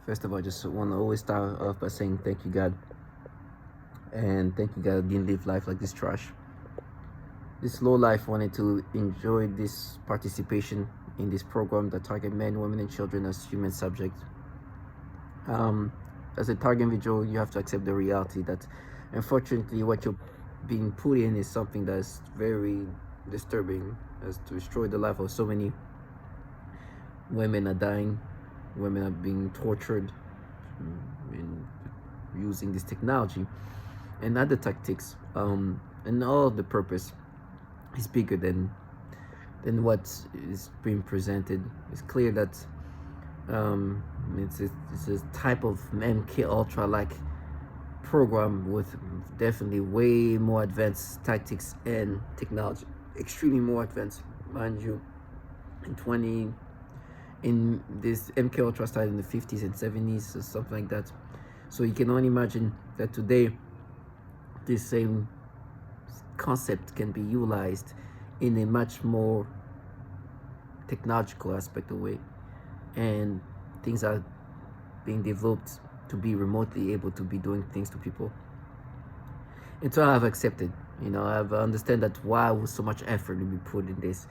First of all, I just want to always start off by saying thank you, God. And thank you, God, I didn't live life like this trash. This low life wanted to enjoy this participation in this program that target men, women, and children as human subjects. As a target individual, you have to accept the reality that, unfortunately, what you're being put in is something that's very disturbing, as to destroy the life of so many. Women are dying, women are being tortured in using this technology and other tactics, and all the purpose is bigger than what is being presented. It's clear that it's a type of MK Ultra like program with definitely way more advanced tactics and technology, extremely more advanced, mind you. In this MK Ultra started in the 50s and 70s or something like that. So you can only imagine that today this same concept can be utilized in a much more technological aspect of way, and things are being developed to be remotely able to be doing things to people. And so I've accepted, I've understand that why was so much effort to be put in this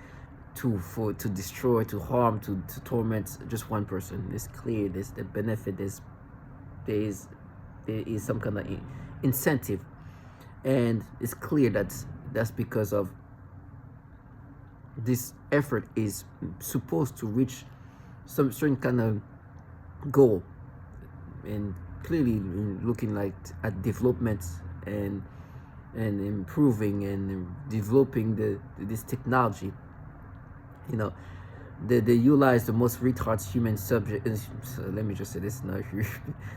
to destroy, to harm, to torment just one person. It's clear this the benefit there is some kind of incentive, and it's clear that that's because of this effort is supposed to reach some certain kind of goal, and clearly looking like at development and improving and developing this technology. They utilize the most retarded human subject. Let me just say this now.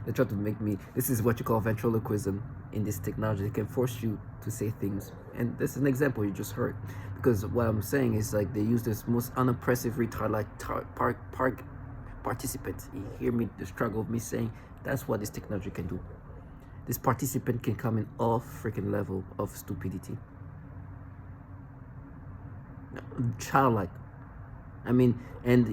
They try to make me. This is what you call ventriloquism in this technology. They can force you to say things, and this is an example you just heard. Because what I'm saying is like they use this most unimpressive retard like participant. You hear me the struggle of me saying that's what this technology can do. This participant can come in all freaking level of stupidity, childlike. I mean, and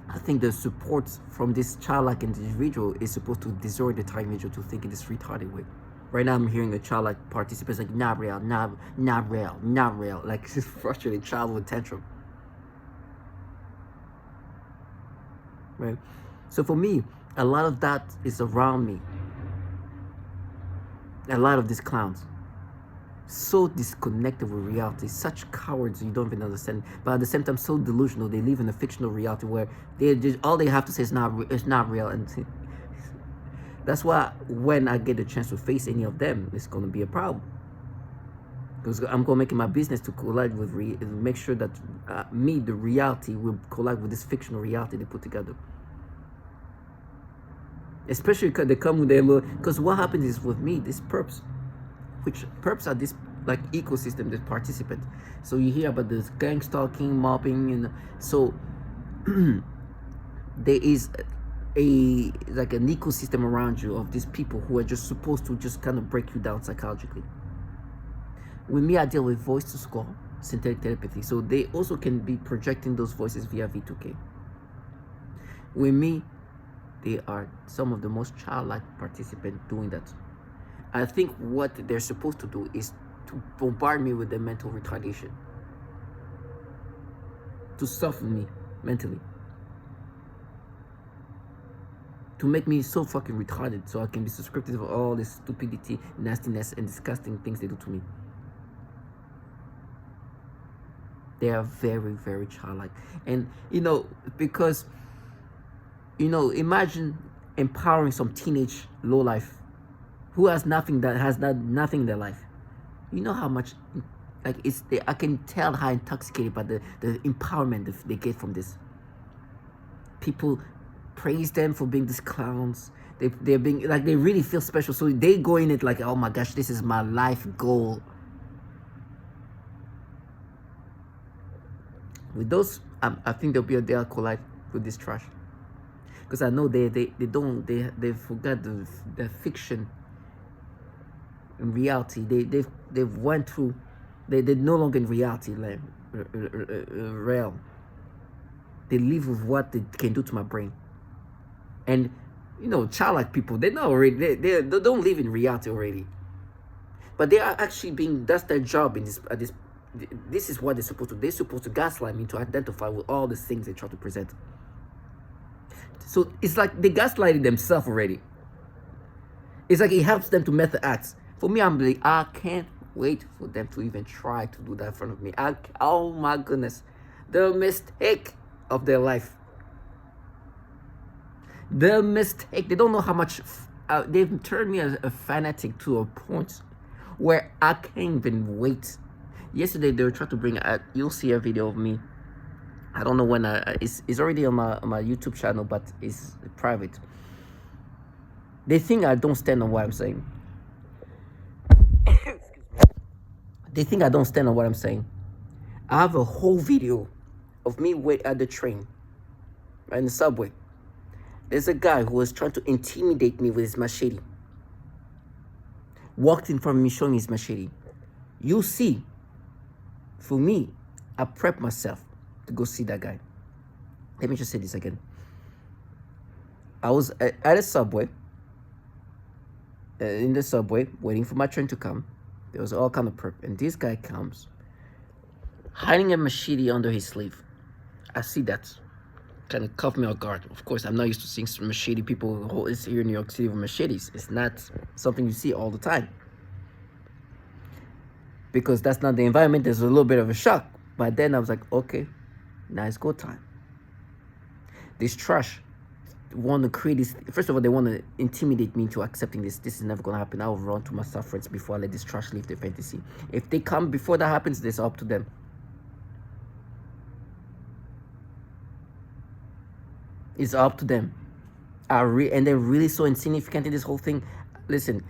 I think the support from this childlike individual is supposed to distort the target individual to think in this retarded way. Right now, I'm hearing a childlike participant like not real, not real, like this frustrated child with tantrum. Right. So for me, a lot of that is around me. A lot of these clowns, so disconnected with reality, such cowards you don't even understand, but at the same time so delusional. They live in a fictional reality where they just, all they have to say is not real, and that's why when I get a chance to face any of them, it's going to be a problem, because I'm going to make it my business to collide with make sure that the reality will collide with this fictional reality they put together. Especially because they come with their little, because what happens is with me, this perps are this like ecosystem, this participant. So you hear about this gang stalking, mobbing, and so there is like an ecosystem around you of these people who are just supposed to just kind of break you down psychologically. With me, I deal with voice to skull, synthetic telepathy. So they also can be projecting those voices via V2K. With me, they are some of the most childlike participants doing that. I think what they're supposed to do is to bombard me with their mental retardation, to soften me mentally, to make me so fucking retarded so I can be subscriptive of all this stupidity, nastiness, and disgusting things they do to me. They are very, very childlike. And, because, imagine empowering some teenage lowlife who has nothing, that has nothing in their life. You know how much, like, I can tell how intoxicated by the empowerment they get from this. People praise them for being these clowns. They're being, like, they really feel special. So they go in it like, oh my gosh, this is my life goal. With those, I think there'll be a day I'll collide with this trash. Because I know they forgot the fiction and reality. They've went through, they're no longer in reality realm. They live with what they can do to my brain. And you know, childlike people, they know already, they don't live in reality already. But they are actually being, that's their job in this is what they're supposed to. They're supposed to gaslight me to identify with all the things they try to present. So it's like they gaslighted themselves already. It's like it helps them to method acts. For me, I'm like, I can't wait for them to even try to do that in front of me. Oh my goodness. The mistake of their life. The mistake. They don't know how much they've turned me as a fanatic to a point where I can't even wait. Yesterday they were trying to bring you'll see a video of me. I don't know when it's already on my YouTube channel, but it's private. They think I don't stand on what I'm saying. They think I don't stand on what I'm saying. I have a whole video of me wait at the train, right, in the subway. There's a guy who was trying to intimidate me with his machete. Walked in front of me showing his machete. You see, for me, I prepped myself to go see that guy. Let me just say this again. I was at a subway, in the subway, waiting for my train to come. There was all kind of prep. And this guy comes, hiding a machete under his sleeve. I see that. Kind of caught me off guard. Of course, I'm not used to seeing some machete people here in New York City with machetes. It's not something you see all the time. Because that's not the environment. There's a little bit of a shock. But then I was like, okay, now it's go time. This trash want to create this. First of all, they want to intimidate me into accepting this. This is never going to happen. I'll run to my sufferance before I let this trash live their fantasy. If they come before that happens, it's up to them. It's up to them. And they're really so insignificant in this whole thing. Listen,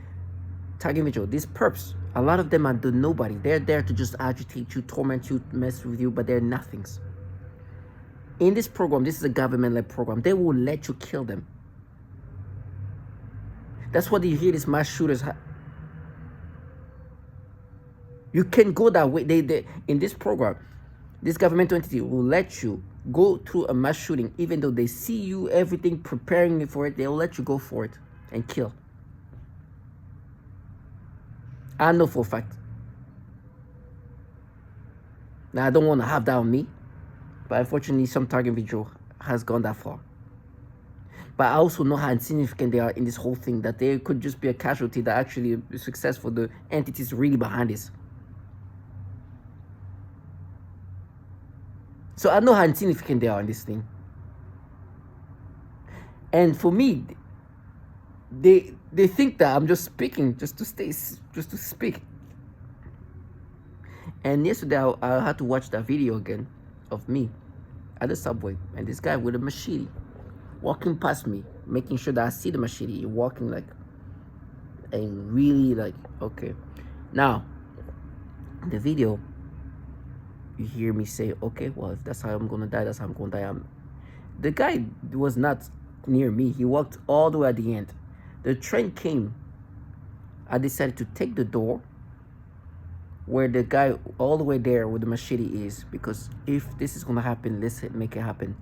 Target Vigil, these perps, a lot of them are the nobody. They're there to just agitate you, torment you, mess with you, but they're nothings. In this program, this is a government-led program. They will let you kill them. That's what you hear these mass shooters. You can go that way. They in this program, this governmental entity will let you go through a mass shooting, even though they see you, everything, preparing for it. They will let you go for it and kill. I know for a fact. Now, I don't want to have that on me, but unfortunately, some Target Vigil has gone that far. But I also know how insignificant they are in this whole thing, that they could just be a casualty that actually is successful. The entities really behind this. So I know how insignificant they are in this thing. And for me, they think that I'm just speaking just to speak. And yesterday I had to watch that video again of me at the subway, and this guy with a machete walking past me, making sure that I see the machete, walking like, and really like, okay. Now, the video, you hear me say, okay, well, if that's how I'm gonna die, that's how I'm gonna die. The guy was not near me. He walked all the way at the end. The train came. I decided to take the door where the guy all the way there where the machete is, because if this is gonna happen, let's make it happen.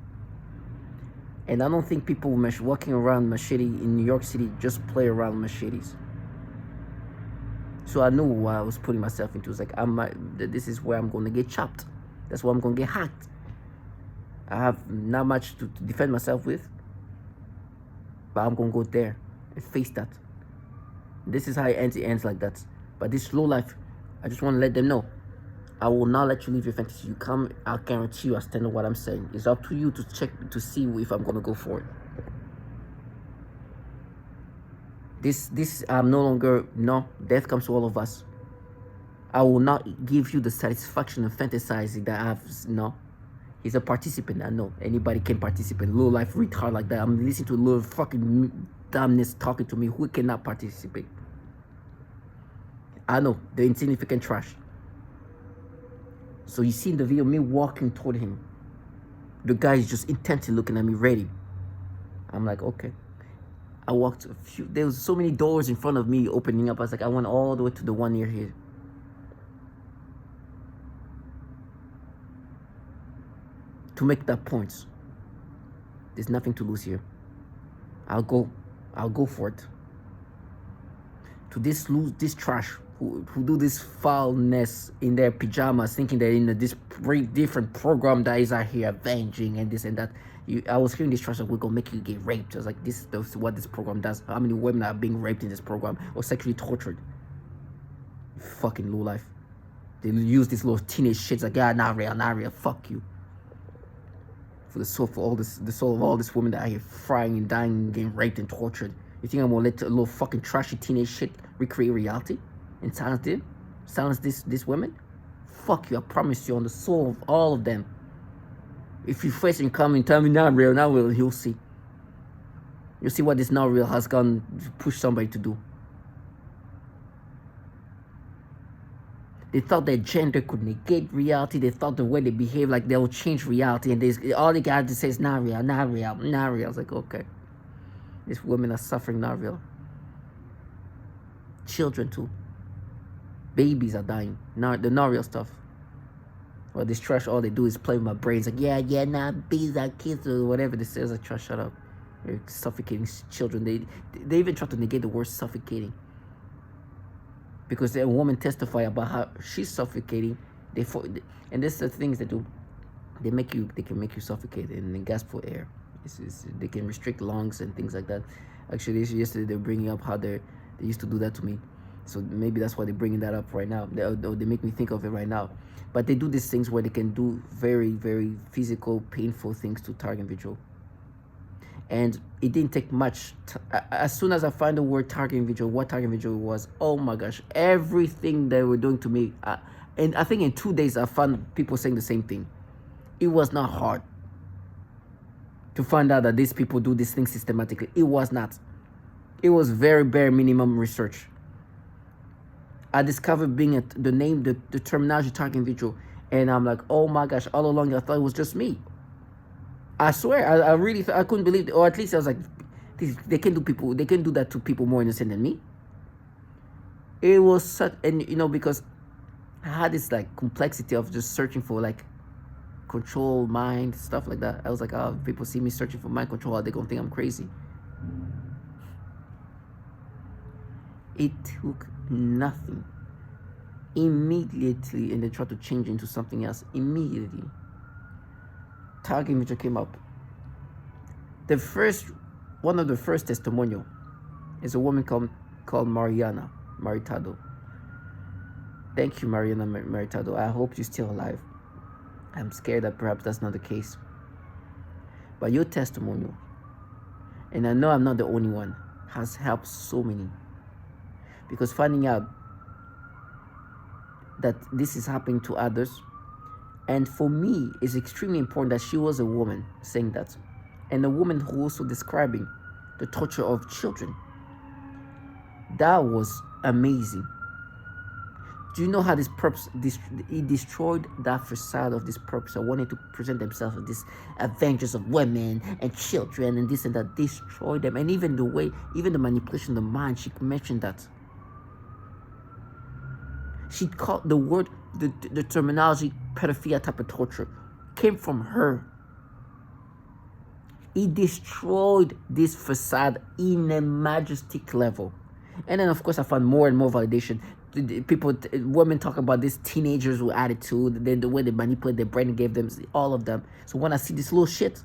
And I don't think people walking around machete in New York City just play around machetes. So I knew what I was putting myself into. It's like, this is where I'm gonna get chopped. That's where I'm gonna get hacked. I have not much to defend myself with, but I'm gonna go there and face that. This is how it ends like that. But this low life, I just want to let them know, I will not let you leave your fantasy. You come, I'll guarantee you I stand on what I'm saying. It's up to you to check to see if I'm gonna go for it. This I'm no longer, no, death comes to all of us. I will not give you the satisfaction of fantasizing that I have. No, he's a participant. I know anybody can participate. Low life retard like that. I'm listening to a little fucking dumbness talking to me. Who cannot participate? I know, the insignificant trash. So you see in the video me walking toward him. The guy is just intently looking at me, ready. I'm like, okay. I walked a few, there was so many doors in front of me opening up. I was like, I went all the way to the one near here. To make that point. There's nothing to lose here. I'll go for it. To this trash who do this foulness in their pajamas, thinking they're in this great different program that is out here avenging and this and that. I was hearing this trash like, we're gonna make you get raped. I was like, this is what this program does. How many women are being raped in this program or sexually tortured? Fucking low life. They use this little teenage shit like, yeah, not real, fuck you. For the soul, for all this, the soul of all these women that are here frying and dying and getting raped and tortured. You think I'm gonna let a little fucking trashy teenage shit recreate reality and silence them? Silence these women? Fuck you, I promise you on the soul of all of them. If you face and come and tell me not real, you'll see. You'll see what this not real has gone to push somebody to do. They thought that gender could negate reality. They thought the way they behave, like they'll change reality. And all they got to say is not real, not real, not real. I was like, okay. These women are suffering, not real. Children too. Babies are dying. The not real stuff. Well, this trash, all they do is play with my brains. Like, yeah, nah, babies are kids or whatever they say. Like, trash, shut up. They're suffocating children. They even try to negate the word suffocating. Because a woman testify about how she's suffocating, and this is the things they do. They can make you suffocate and gasp for air. They can restrict lungs and things like that. Actually, yesterday they were bringing up how they used to do that to me. So maybe that's why they're bringing that up right now. They make me think of it right now. But they do these things where they can do very, very physical, painful things to target individual. And it didn't take much. As soon as I found the word target individual, what target individual was, oh my gosh, everything they were doing to me. And I think in 2 days, I found people saying the same thing. It was not hard to find out that these people do these things systematically. It was not. It was very bare minimum research. I discovered being the terminology target individual. And I'm like, oh my gosh, all along I thought it was just me. I swear, I really I couldn't believe it. Or at least I was like, they can do that to people more innocent than me. It was such, and because I had this like complexity of just searching for like control, mind, stuff like that. I was like, oh, if people see me searching for mind control, are they gonna think I'm crazy? It took nothing. Immediately, and they tried to change into something else. Immediately. Target individual came up. One of the first testimonial is a woman called Mariana Maritado. Thank you, Mariana Maritado. I hope you're still alive. I'm scared that perhaps that's not the case. But your testimonial, and I know I'm not the only one, has helped so many. Because finding out that this is happening to others, and for me, it's extremely important that she was a woman saying that. And a woman who also describing the torture of children. That was amazing. Do you know how this purpose, it destroyed that facade of this purpose of wanting to present themselves as this avengers of women and children and this and that, destroyed them. And even the manipulation of the mind, she mentioned that. She called the word, the terminology pedophilia type of torture came from her. It destroyed this facade in a majestic level. And then of course I found more and more validation. Women talk about these teenagers with attitude, then the way they manipulate their brain and gave them all of them. So when I see this little shit,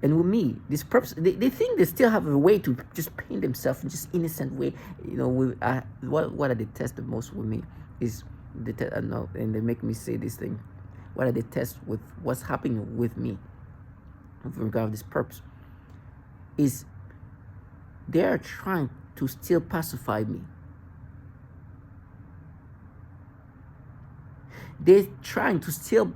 and with me, this purpose, they think they still have a way to just paint themselves in just innocent way. What I detest the most with me is, and they make me say this thing. What I detest with what's happening with me, with regard to this purpose, is they are trying to still pacify me. They're trying to still